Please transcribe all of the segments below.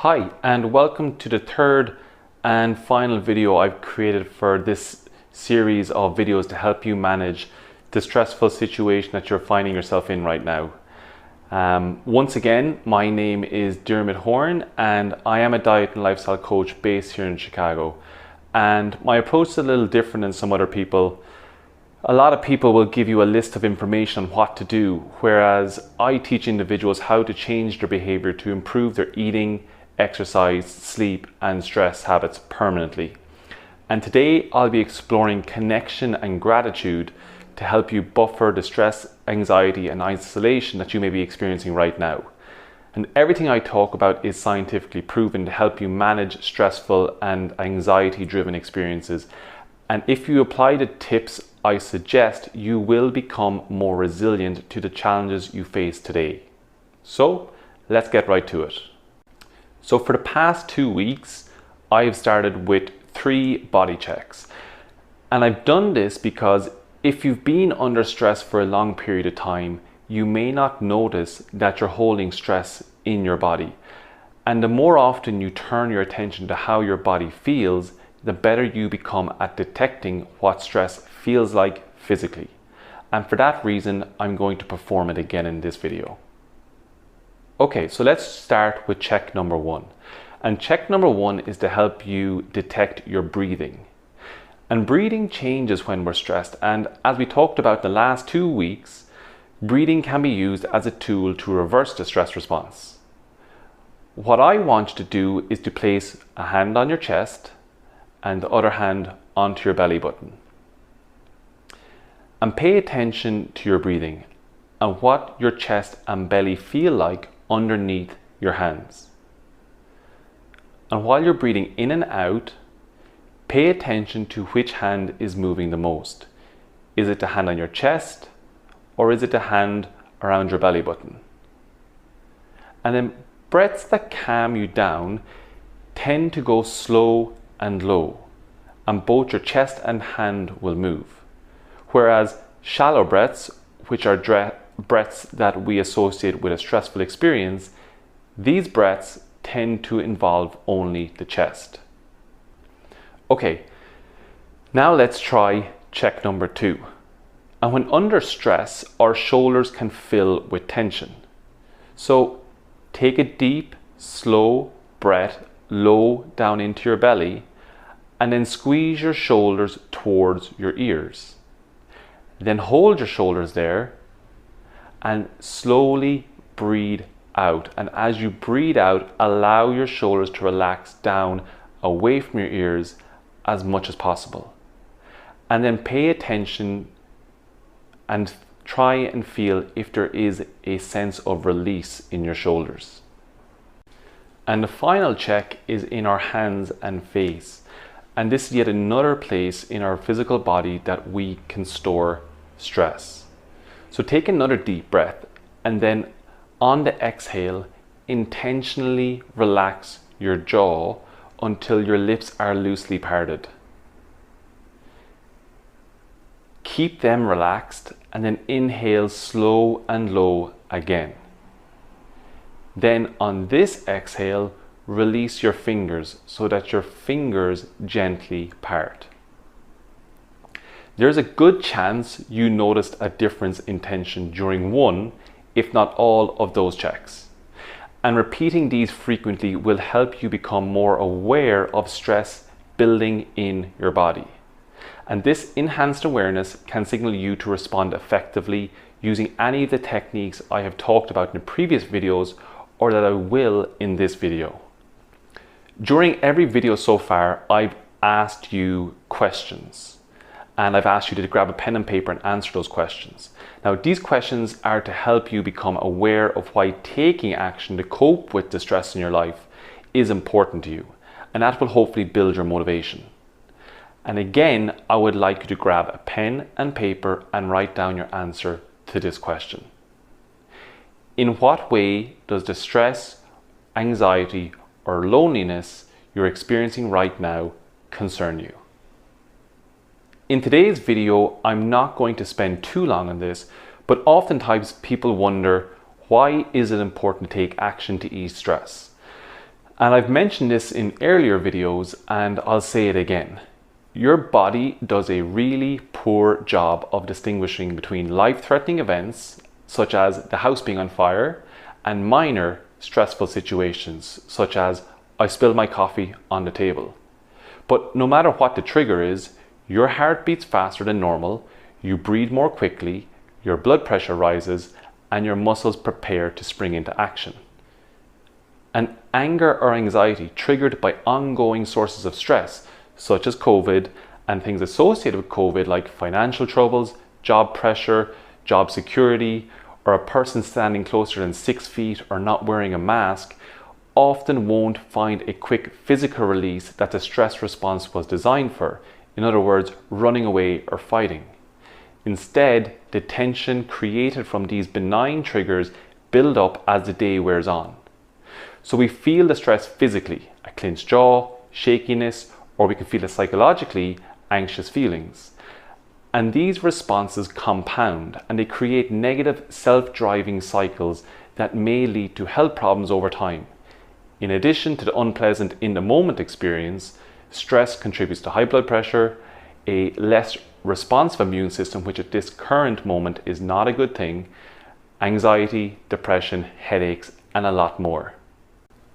Hi, and welcome to the third and final video I've created for this series of videos to help you manage the stressful situation that you're finding yourself in right now. Once again, my name is Diarmuid and I am a diet and lifestyle coach based here in Chicago. And my approach is a little different than some other people. A lot of people will give you a list of information on what to do, whereas I teach individuals how to change their behavior to improve their eating, exercise, sleep, and stress habits permanently. And today I'll be exploring connection and gratitude to help you buffer the stress, anxiety, and isolation that you may be experiencing right now. And everything I talk about is scientifically proven to help you manage stressful and anxiety-driven experiences. And if you apply the tips I suggest, you will become more resilient to the challenges you face today. So let's get right to it. So for the past 2 weeks, I've started with 3 body checks. And I've done this because if you've been under stress for a long period of time, you may not notice that you're holding stress in your body. And the more often you turn your attention to how your body feels, the better you become at detecting what stress feels like physically. And for that reason, I'm going to perform it again in this video. Okay, so let's start with check number 1. And check number 1 is to help you detect your breathing. And breathing changes when we're stressed. And as we talked about the last 2 weeks, breathing can be used as a tool to reverse the stress response. What I want you to do is to place a hand on your chest and the other hand onto your belly button. And pay attention to your breathing and what your chest and belly feel like underneath your hands. And while you're breathing in and out, pay attention to which hand is moving the most. Is it the hand on your chest or is it the hand around your belly button? And then breaths that calm you down tend to go slow and low, and both your chest and hand will move. Whereas shallow breaths, which are breaths that we associate with a stressful experience, these breaths tend to involve only the chest. Okay, now let's try check number 2. And when under stress, our shoulders can fill with tension. So take a deep, slow breath low down into your belly and then squeeze your shoulders towards your ears. Then hold your shoulders there and slowly breathe out. And as you breathe out, allow your shoulders to relax down away from your ears as much as possible. And then pay attention and try and feel if there is a sense of release in your shoulders. And the final check is in our hands and face. And this is yet another place in our physical body that we can store stress. So take another deep breath and then on the exhale, intentionally relax your jaw until your lips are loosely parted. Keep them relaxed and then inhale slow and low again. Then on this exhale, release your fingers so that your fingers gently part. There's a good chance you noticed a difference in tension during one, if not all, of those checks. And repeating these frequently will help you become more aware of stress building in your body. And this enhanced awareness can signal you to respond effectively using any of the techniques I have talked about in the previous videos or that I will in this video. During every video so far, I've asked you questions. And I've asked you to grab a pen and paper and answer those questions. Now, these questions are to help you become aware of why taking action to cope with the stress in your life is important to you. And that will hopefully build your motivation. And again, I would like you to grab a pen and paper and write down your answer to this question. In what way does the stress, anxiety, or loneliness you're experiencing right now concern you? In today's video, I'm not going to spend too long on this, but oftentimes people wonder, why is it important to take action to ease stress? And I've mentioned this in earlier videos, and I'll say it again. Your body does a really poor job of distinguishing between life-threatening events, such as the house being on fire, and minor stressful situations, such as I spilled my coffee on the table. But no matter what the trigger is, your heart beats faster than normal, you breathe more quickly, your blood pressure rises, and your muscles prepare to spring into action. And anger or anxiety triggered by ongoing sources of stress, such as COVID and things associated with COVID like financial troubles, job pressure, job security, or a person standing closer than 6 feet or not wearing a mask, often won't find a quick physical release that the stress response was designed for. In other words, running away or fighting. Instead, the tension created from these benign triggers build up as the day wears on. So we feel the stress physically, a clenched jaw, shakiness, or we can feel it psychologically, anxious feelings. And these responses compound and they create negative self-driving cycles that may lead to health problems over time. In addition to the unpleasant in-the-moment experience, stress contributes to high blood pressure, a less responsive immune system, which at this current moment is not a good thing, anxiety, depression, headaches, and a lot more.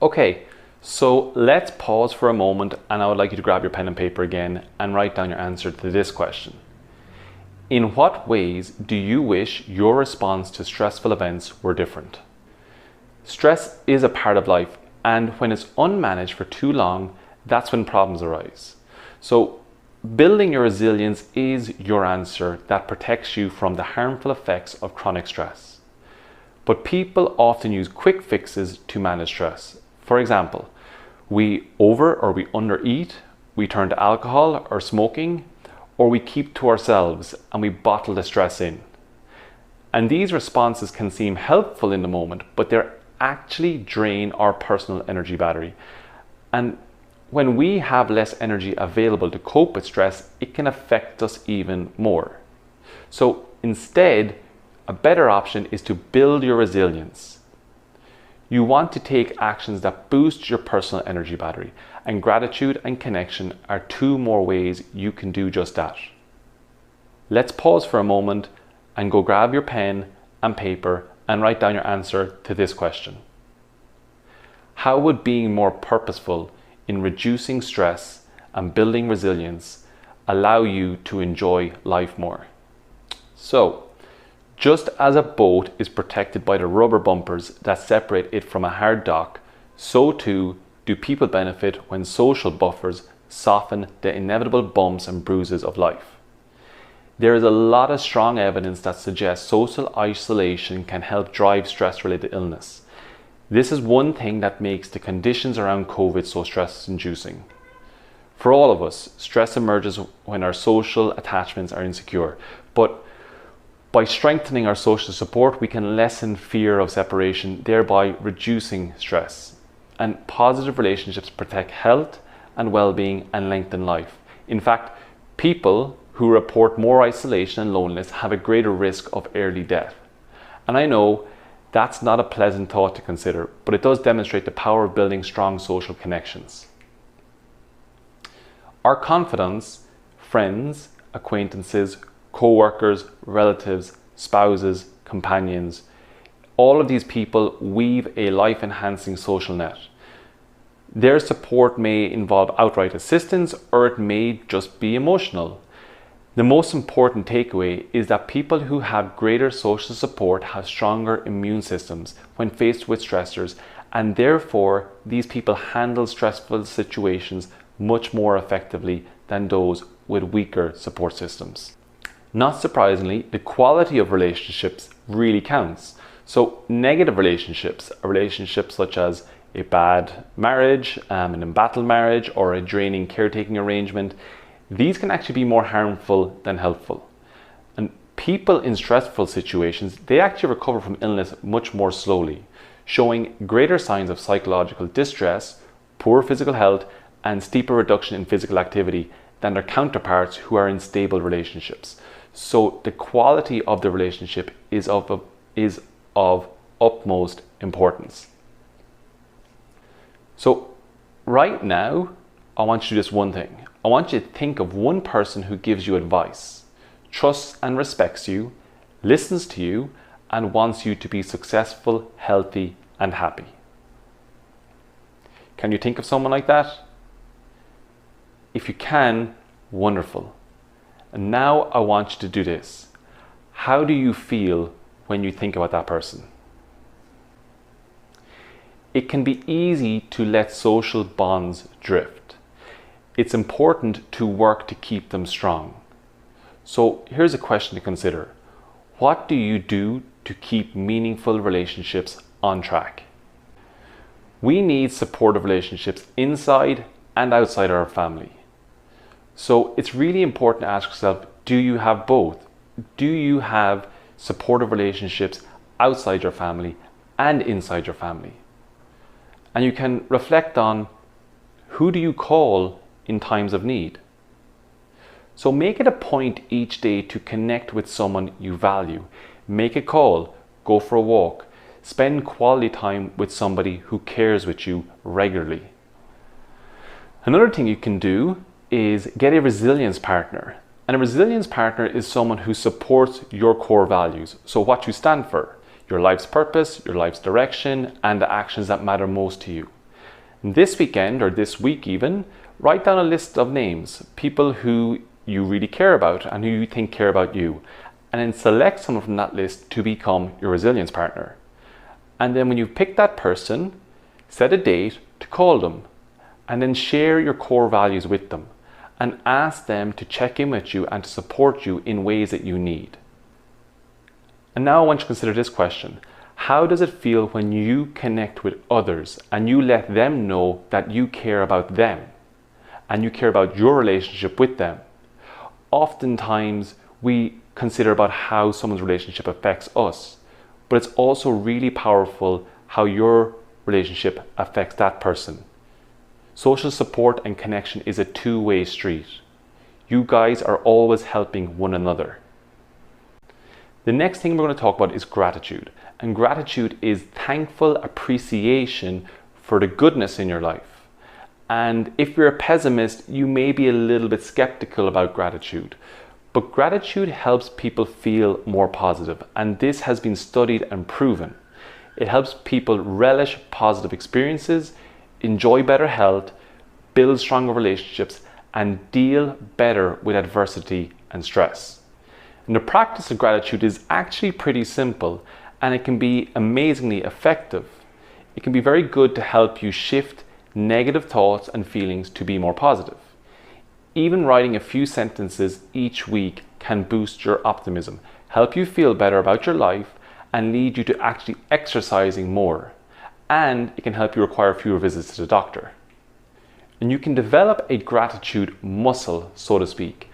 Okay, so let's pause for a moment, and I would like you to grab your pen and paper again and write down your answer to this question. In what ways do you wish your response to stressful events were different? Stress is a part of life, and when it's unmanaged for too long, that's when problems arise. So building your resilience is your answer that protects you from the harmful effects of chronic stress. But people often use quick fixes to manage stress. For example, we over or we undereat, we turn to alcohol or smoking, or we keep to ourselves and we bottle the stress in. And these responses can seem helpful in the moment, but they're actually drain our personal energy battery. And when we have less energy available to cope with stress, it can affect us even more. So instead, a better option is to build your resilience. You want to take actions that boost your personal energy battery, and gratitude and connection are two more ways you can do just that. Let's pause for a moment and go grab your pen and paper and write down your answer to this question. How would being more purposeful in reducing stress and building resilience allow you to enjoy life more? So, just as a boat is protected by the rubber bumpers that separate it from a hard dock, so too do people benefit when social buffers soften the inevitable bumps and bruises of life. There is a lot of strong evidence that suggests social isolation can help drive stress-related illness. This is one thing that makes the conditions around COVID so stress-inducing. For all of us, stress emerges when our social attachments are insecure, but by strengthening our social support, we can lessen fear of separation, thereby reducing stress. And positive relationships protect health and well-being and lengthen life. In fact, people who report more isolation and loneliness have a greater risk of early death. And I know that's not a pleasant thought to consider, but it does demonstrate the power of building strong social connections. Our confidants, friends, acquaintances, co-workers, relatives, spouses, companions, all of these people weave a life-enhancing social net. Their support may involve outright assistance, or it may just be emotional. The most important takeaway is that people who have greater social support have stronger immune systems when faced with stressors, and therefore these people handle stressful situations much more effectively than those with weaker support systems. Not surprisingly, the quality of relationships really counts. So negative relationships, a relationship such as a bad marriage, an embattled marriage, or a draining caretaking arrangement, these can actually be more harmful than helpful. And people in stressful situations, they actually recover from illness much more slowly, showing greater signs of psychological distress, poor physical health, and steeper reduction in physical activity than their counterparts who are in stable relationships. So the quality of the relationship is of utmost importance. So Right now, I want you to do this one thing. I want you to think of one person who gives you advice, trusts and respects you, listens to you, and wants you to be successful, healthy, and happy. Can you think of someone like that? If you can, wonderful. And now I want you to do this. How do you feel when you think about that person? It can be easy to let social bonds drift. It's important to work to keep them strong. So here's a question to consider. What do you do to keep meaningful relationships on track? We need supportive relationships inside and outside our family. So it's really important to ask yourself, do you have both? Do you have supportive relationships outside your family and inside your family? And you can reflect on, who do you call in times of need? So make it a point each day to connect with someone you value. Make a call, go for a walk, spend quality time with somebody who cares with you regularly. Another thing you can do is get a resilience partner. And a resilience partner is someone who supports your core values. So what you stand for, your life's purpose, your life's direction, and the actions that matter most to you. And this weekend, or this week even, write down a list of names, people who you really care about and who you think care about you. And then select someone from that list to become your resilience partner. And then when you pick that person, set a date to call them. And then share your core values with them. And ask them to check in with you and to support you in ways that you need. And now I want you to consider this question. How does it feel when you connect with others and you let them know that you care about them and you care about your relationship with them? Oftentimes we consider about how someone's relationship affects us, but it's also really powerful how your relationship affects that person. Social support and connection is a two-way street. You guys are always helping one another. The next thing we're going to talk about is gratitude. And gratitude is thankful appreciation for the goodness in your life. And if you're a pessimist, you may be a little bit skeptical about gratitude. But gratitude helps people feel more positive. And this has been studied and proven. It helps people relish positive experiences, enjoy better health, build stronger relationships, and deal better with adversity and stress. And the practice of gratitude is actually pretty simple, and it can be amazingly effective. It can be very good to help you shift negative thoughts and feelings to be more positive. Even writing a few sentences each week can boost your optimism, help you feel better about your life, and lead you to actually exercising more. And it can help you require fewer visits to the doctor. And you can develop a gratitude muscle, so to speak.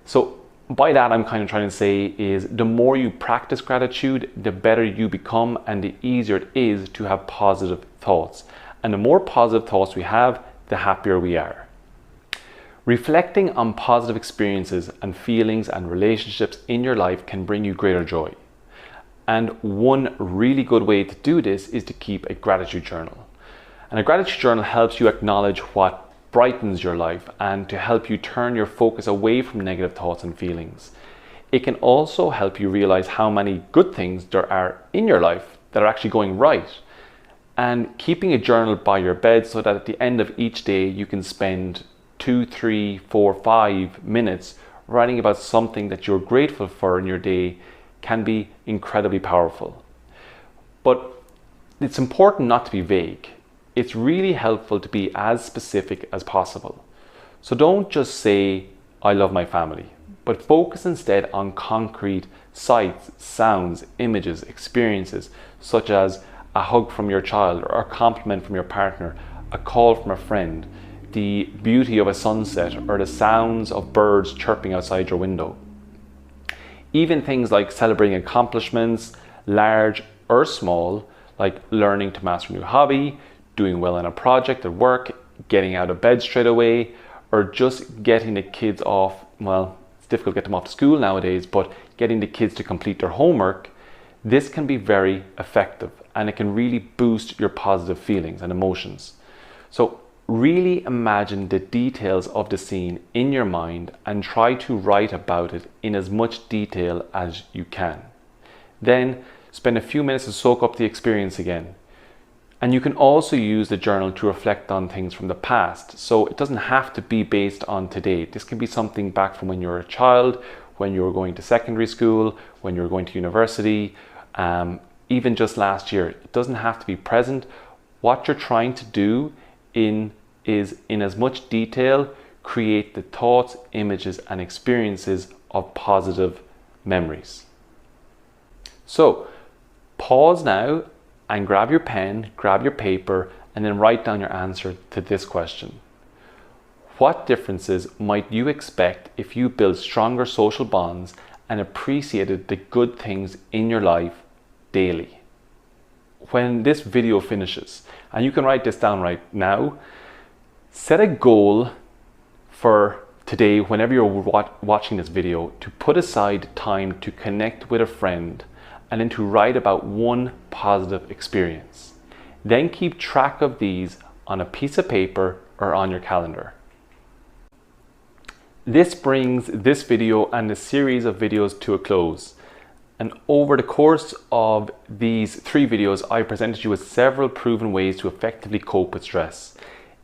So by that, I'm kind of trying to say is the more you practice gratitude, the better you become and the easier it is to have positive thoughts. And the more positive thoughts we have, the happier we are. Reflecting on positive experiences and feelings and relationships in your life can bring you greater joy. And one really good way to do this is to keep a gratitude journal. And a gratitude journal helps you acknowledge what brightens your life and to help you turn your focus away from negative thoughts and feelings. It can also help you realize how many good things there are in your life that are actually going right. And keeping a journal by your bed so that at the end of each day you can spend 2, 3, 4, 5 minutes writing about something that you're grateful for in your day can be incredibly powerful. But it's important not to be vague. It's really helpful to be as specific as possible. So don't just say, I love my family, but focus instead on concrete sights, sounds, images, experiences, such as a hug from your child or a compliment from your partner, a call from a friend, the beauty of a sunset, or the sounds of birds chirping outside your window. Even things like celebrating accomplishments, large or small, like learning to master a new hobby, doing well in a project at work, getting out of bed straight away, or just getting the kids off, well, it's difficult to get them off to school nowadays, but getting the kids to complete their homework, this can be very effective and it can really boost your positive feelings and emotions. So Really imagine the details of the scene in your mind and try to write about it in as much detail as you can. Then spend a few minutes to soak up the experience again. And you can also use the journal to reflect on things from the past. So it doesn't have to be based on today. This can be something back from when you were a child, when you were going to secondary school, when you were going to university, even just last year. It doesn't have to be present. What you're trying to do is in as much detail create the thoughts, images, and experiences of positive memories. So pause now and grab your pen, grab your paper, and then write down your answer to this question. What differences might you expect if you built stronger social bonds and appreciated the good things in your life daily? When this video finishes, and you can write this down right now, set a goal for today whenever you're watching this video to put aside time to connect with a friend and then to write about one positive experience. Then keep track of these on a piece of paper or on your calendar. This brings this video and the series of videos to a close. And over the course of these 3 videos, I presented you with several proven ways to effectively cope with stress.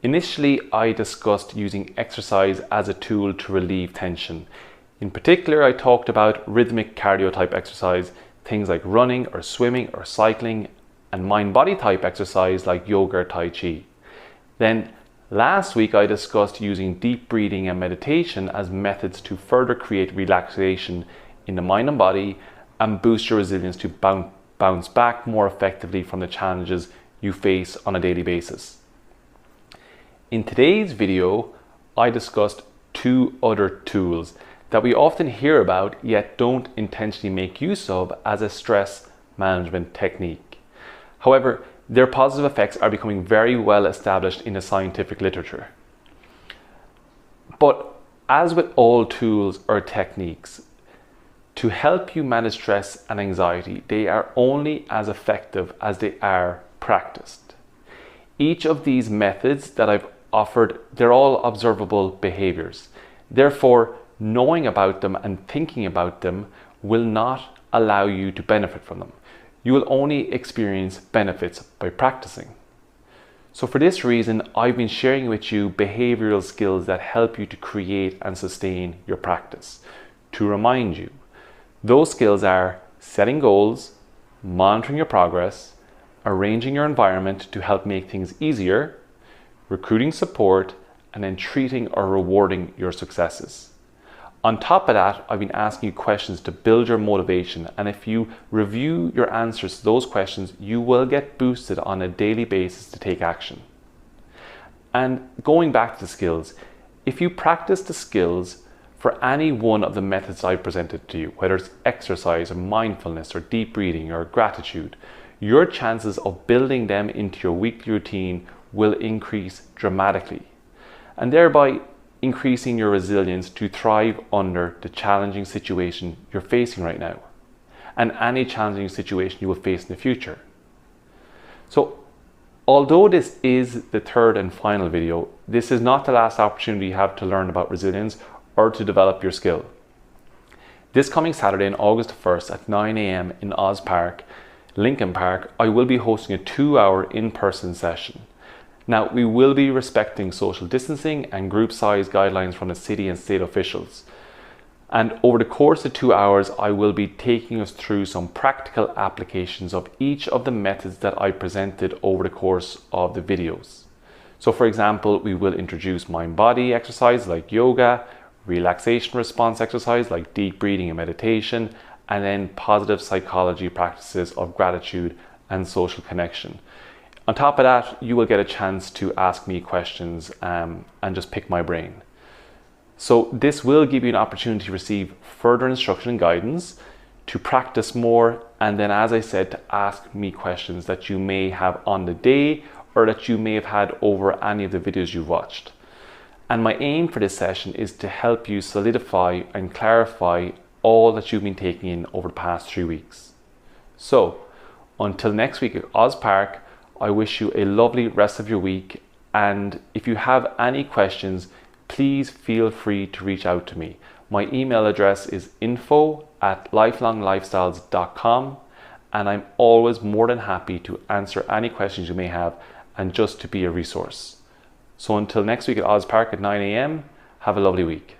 Initially, I discussed using exercise as a tool to relieve tension. In particular, I talked about rhythmic cardio type exercise, things like running or swimming or cycling, and mind-body type exercise like yoga or tai chi. Then last week I discussed using deep breathing and meditation as methods to further create relaxation in the mind and body and boost your resilience to bounce back more effectively from the challenges you face on a daily basis. In today's video, I discussed 2 other tools that we often hear about yet don't intentionally make use of as a stress management technique. However, their positive effects are becoming very well established in the scientific literature. But as with all tools or techniques, to help you manage stress and anxiety, they are only as effective as they are practiced. Each of these methods that I've offered, they're all observable behaviors. Therefore, knowing about them and thinking about them will not allow you to benefit from them. You will only experience benefits by practicing. So for this reason, I've been sharing with you behavioral skills that help you to create and sustain your practice. To remind you, those skills are setting goals, monitoring your progress, arranging your environment to help make things easier, recruiting support, and then treating or rewarding your successes. On top of that, I've been asking you questions to build your motivation, and if you review your answers to those questions, you will get boosted on a daily basis to take action. And going back to the skills, if you practice the skills for any one of the methods I presented to you, whether it's exercise or mindfulness or deep breathing or gratitude, your chances of building them into your weekly routine will increase dramatically, and thereby increasing your resilience to thrive under the challenging situation you're facing right now and any challenging situation you will face in the future. So although this is the 3rd and final video, this is not the last opportunity you have to learn about resilience or to develop your skill. This coming Saturday on August 1st at 9 a.m. in Oz Park, Lincoln Park, I will be hosting a 2-hour in-person session. Now, we will be respecting social distancing and group size guidelines from the city and state officials. And over the course of 2 hours, I will be taking us through some practical applications of each of the methods that I presented over the course of the videos. So for example, we will introduce mind-body exercise like yoga, relaxation response exercise like deep breathing and meditation, and then positive psychology practices of gratitude and social connection. On top of that, you will get a chance to ask me questions and just pick my brain. So this will give you an opportunity to receive further instruction and guidance, to practice more, and then, as I said, to ask me questions that you may have on the day or that you may have had over any of the videos you've watched. And my aim for this session is to help you solidify and clarify all that you've been taking in over the past 3 weeks. So until next week at Oz Park, I wish you a lovely rest of your week, And if you have any questions, please feel free to reach out to me. My email address is info@lifelonglifestyles.com, and I'm always more than happy to answer any questions you may have and just to be a resource. So until next week at Oz Park at 9 a.m, have a lovely week.